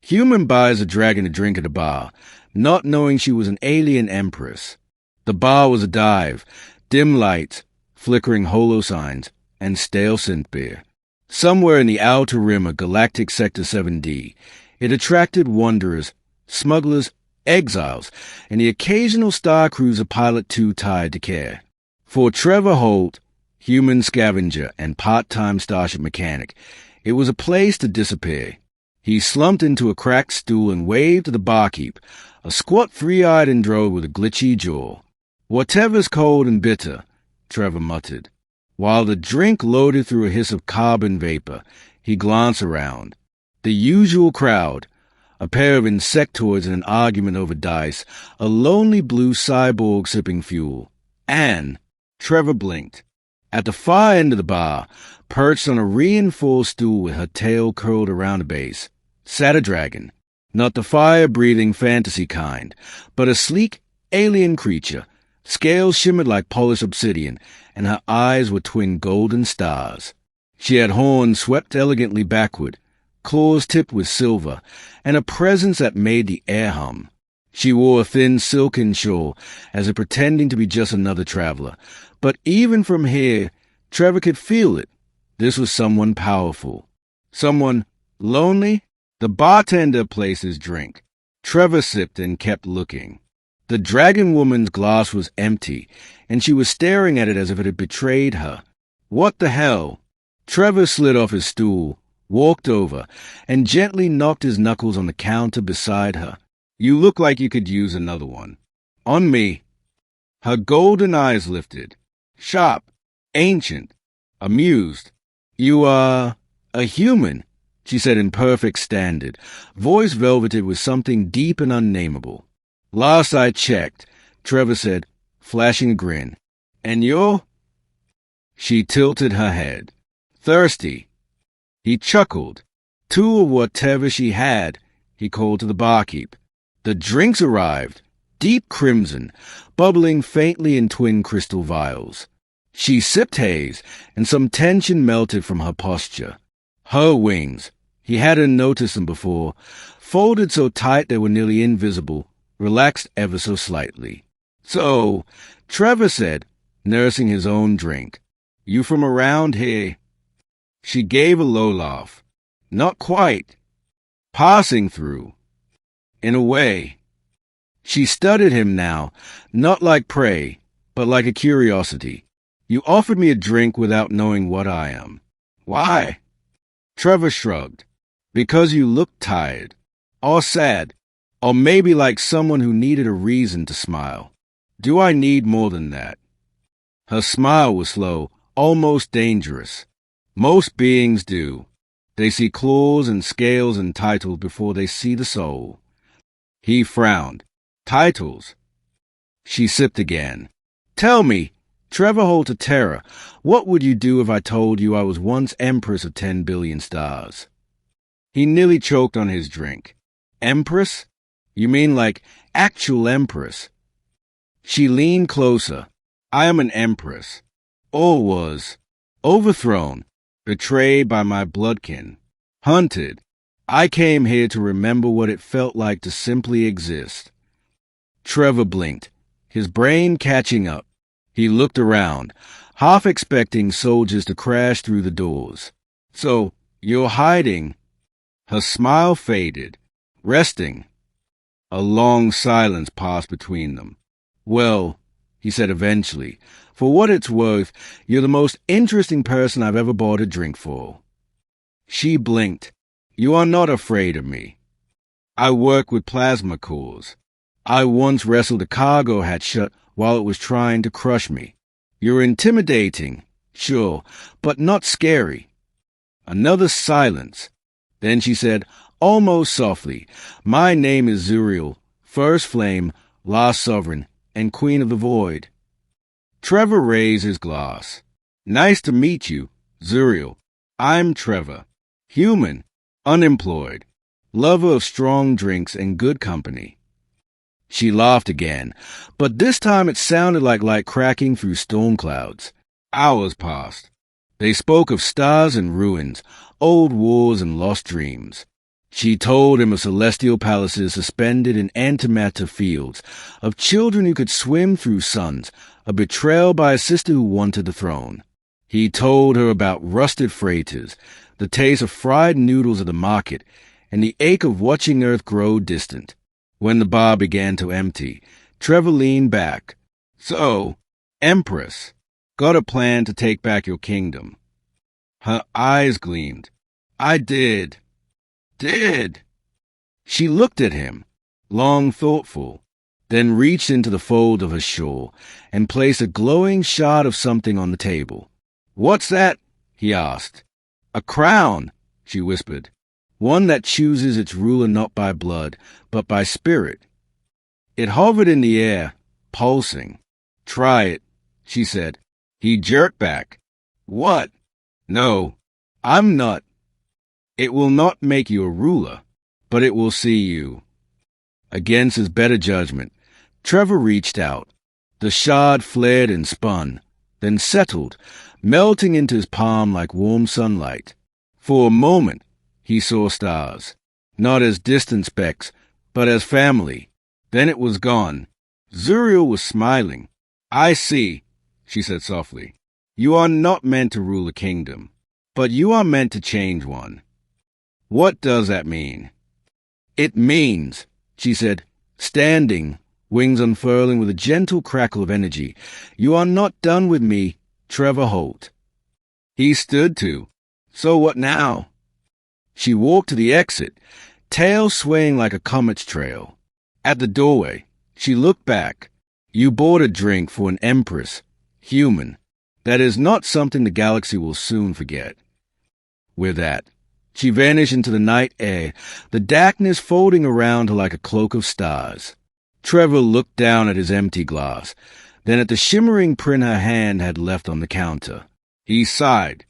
Human buys a dragon a drink at a bar, not knowing she was an alien empress. The bar was a dive, dim lights, flickering holo signs, and stale synth beer. Somewhere in the outer rim of Galactic Sector 7D, it attracted wanderers, smugglers, exiles, and the occasional Star Cruiser pilot too tired to care. For Trevor Holt, human scavenger and part-time starship mechanic, it was a place to disappear. He slumped into a cracked stool and waved to the barkeep, a squat three-eyed android with a glitchy jaw. "Whatever's cold and bitter," Trevor muttered. While the drink loaded through a hiss of carbon vapor, he glanced around. The usual crowd, a pair of insectoids in an argument over dice, a lonely blue cyborg sipping fuel, and Trevor blinked. At the far end of the bar, perched on a reinforced stool with her tail curled around a base, sat a dragon. Not the fire-breathing fantasy kind, but a sleek, alien creature. Scales shimmered like polished obsidian, and her eyes were twin golden stars. She had horns swept elegantly backward, claws tipped with silver, and a presence that made the air hum. She wore a thin silken shawl, as if pretending to be just another traveler. But even from here, Trevor could feel it. This was someone powerful. Someone lonely? The bartender placed his drink. Trevor sipped and kept looking. The dragon woman's glass was empty, and she was staring at it as if it had betrayed her. What the hell? Trevor slid off his stool, walked over, and gently knocked his knuckles on the counter beside her. "You look like you could use another one." "On me." Her golden eyes lifted. Sharp, ancient, amused. "You are a human," she said in perfect standard, voice velveted with something deep and unnameable. "Last I checked," Trevor said, flashing a grin. "And you're—" She tilted her head. "Thirsty." He chuckled. "Two of whatever she had," he called to the barkeep. The drinks arrived, deep crimson, bubbling faintly in twin crystal vials. She sipped haze, and some tension melted from her posture. Her wings, he hadn't noticed them before, folded so tight they were nearly invisible, relaxed ever so slightly. "So," Trevor said, nursing his own drink, "you from around here?" She gave a low laugh. "Not quite. Passing through. In a way." She studied him now, not like prey, but like a curiosity. "You offered me a drink without knowing what I am. Why?" Trevor shrugged. "Because you looked tired. Or sad. Or maybe like someone who needed a reason to smile. Do I need more than that?" Her smile was slow, almost dangerous. Most beings do. They see claws and scales and titles before they see the soul. He frowned. "Titles?" She sipped again. "Tell me, Trevor Holt of Terror, what would you do if I told you I was once Empress of 10 billion stars?" He nearly choked on his drink. "Empress? You mean like actual Empress?" She leaned closer. "I am an Empress. Or was. Overthrown. Betrayed by my bloodkin. Hunted. I came here to remember what it felt like to simply exist." Trevor blinked, his brain catching up. He looked around, half expecting soldiers to crash through the doors. "So, you're hiding?" Her smile faded. "Resting." A long silence passed between them. "Well," he said eventually, "for what it's worth, you're the most interesting person I've ever bought a drink for." She blinked. "You are not afraid of me. I work with plasma cores. I once wrestled a cargo hatch shut while it was trying to crush me. You're intimidating, sure, but not scary." Another silence. Then she said, almost softly, "My name is Zuriel, First Flame, Last Sovereign, and Queen of the Void." Trevor raised his glass. "Nice to meet you, Zuriel. I'm Trevor. Human, unemployed, lover of strong drinks and good company." She laughed again, but this time it sounded like light cracking through storm clouds. Hours passed. They spoke of stars and ruins, old wars and lost dreams. She told him of celestial palaces suspended in antimatter fields, of children who could swim through suns, a betrayal by a sister who wanted the throne. He told her about rusted freighters, the taste of fried noodles at the market, and the ache of watching Earth grow distant. When the bar began to empty, Trevor leaned back. "So, Empress, got a plan to take back your kingdom?" Her eyes gleamed. "I did. Did." She looked at him, long thoughtful, then reached into the fold of her shawl and placed a glowing shard of something on the table. "What's that?" he asked. "A crown," she whispered. "One that chooses its ruler not by blood, but by spirit." It hovered in the air, pulsing. "Try it," she said. He jerked back. "What? No, I'm not. It will not make you a ruler, but it will see you." Against his better judgment, Trevor reached out. The shard flared and spun, then settled, melting into his palm like warm sunlight. For a moment, he saw stars, not as distant specks, but as family. Then it was gone. Zuriel was smiling. "I see," she said softly. "You are not meant to rule a kingdom, but you are meant to change one." "What does that mean?" "It means," she said, standing, wings unfurling with a gentle crackle of energy, "you are not done with me, Trevor Holt." He stood to. "So what now?" She walked to the exit, tail swaying like a comet's trail. At the doorway, she looked back. "You bought a drink for an Empress, human. That is not something the galaxy will soon forget." With that, she vanished into the night air, the darkness folding around her like a cloak of stars. Trevor looked down at his empty glass, then at the shimmering print her hand had left on the counter. He sighed.